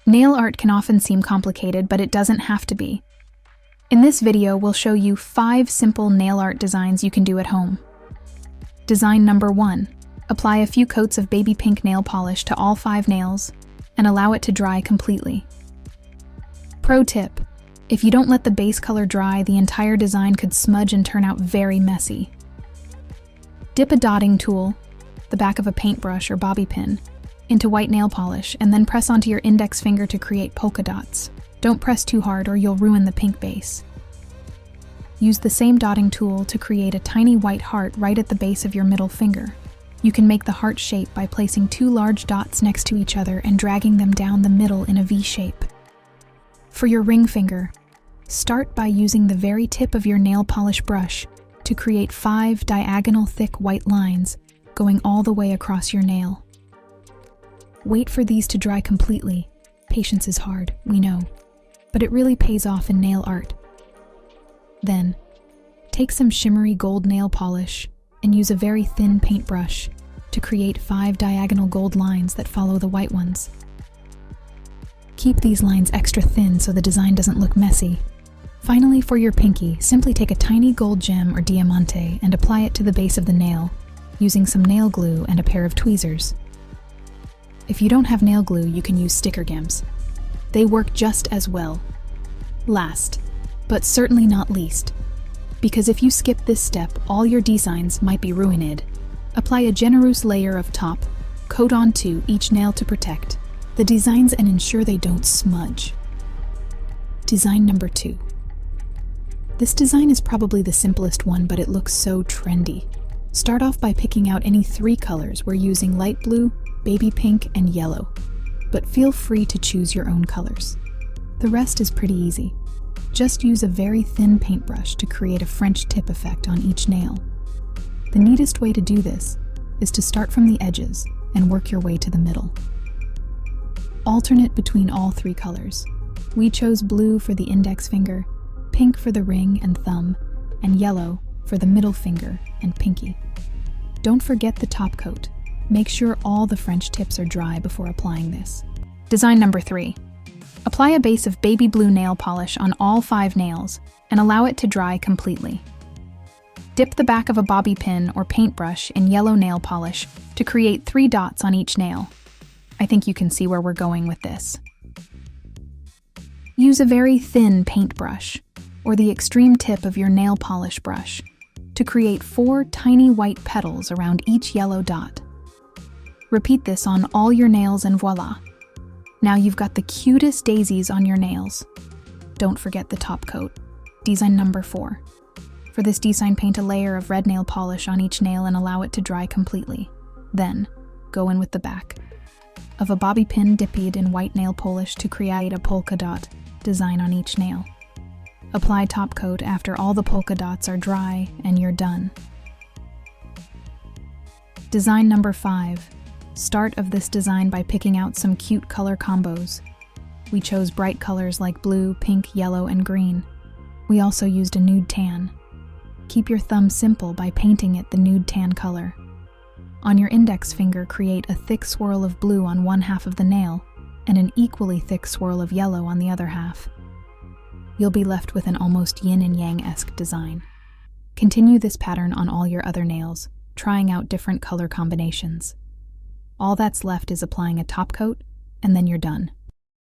Nail art can often seem complicated, but it doesn't have to be. In this video, we'll show you 5 simple nail art designs you can do at home. Design number 1. Apply a few coats of baby pink nail polish to all 5 nails and allow it to dry completely. Pro tip: if you don't let the base color dry, the entire design could smudge and turn out very messy. Dip a dotting tool, the back of a paintbrush or bobby pin, into white nail polish and then press onto your index finger to create polka dots. Don't press too hard or you'll ruin the pink base. Use the same dotting tool to create a tiny white heart right at the base of your middle finger. You can make the heart shape by placing 2 large dots next to each other and dragging them down the middle in a V shape. For your ring finger, start by using the very tip of your nail polish brush to create 5 diagonal thick white lines going all the way across your nail. Wait for these to dry completely. Patience is hard, we know, but it really pays off in nail art. Then, take some shimmery gold nail polish and use a very thin paintbrush to create 5 diagonal gold lines that follow the white ones. Keep these lines extra thin so the design doesn't look messy. Finally, for your pinky, simply take a tiny gold gem or diamante and apply it to the base of the nail, using some nail glue and a pair of tweezers. If you don't have nail glue, you can use sticker gems. They work just as well. Last, but certainly not least, because if you skip this step, all your designs might be ruined. Apply a generous layer of top coat onto each nail to protect the designs and ensure they don't smudge. Design number 2. This design is probably the simplest one, but it looks so trendy. Start off by picking out any 3 colors. We're using light blue, baby pink, and yellow, but feel free to choose your own colors. The rest is pretty easy. Just use a very thin paintbrush to create a French tip effect on each nail. The neatest way to do this is to start from the edges and work your way to the middle. Alternate between all 3 colors. We chose blue for the index finger, pink for the ring and thumb, and yellow for the middle finger and pinky. Don't forget the top coat. Make sure all the French tips are dry before applying this. Design number 3. Apply a base of baby blue nail polish on all 5 nails and allow it to dry completely. Dip the back of a bobby pin or paintbrush in yellow nail polish to create 3 dots on each nail. I think you can see where we're going with this. Use a very thin paintbrush or the extreme tip of your nail polish brush to create 4 tiny white petals around each yellow dot. Repeat this on all your nails and voila! Now you've got the cutest daisies on your nails. Don't forget the top coat. Design number 4. For this design, paint a layer of red nail polish on each nail and allow it to dry completely. Then, go in with the back of a bobby pin dipped in white nail polish to create a polka dot design on each nail. Apply top coat after all the polka dots are dry and you're done. Design number 5. Start of this design by picking out some cute color combos. We chose bright colors like blue, pink, yellow, and green. We also used a nude tan. Keep your thumb simple by painting it the nude tan color. On your index finger, create a thick swirl of blue on one half of the nail and an equally thick swirl of yellow on the other half. You'll be left with an almost yin and yang-esque design. Continue this pattern on all your other nails, trying out different color combinations. All that's left is applying a top coat, and then you're done.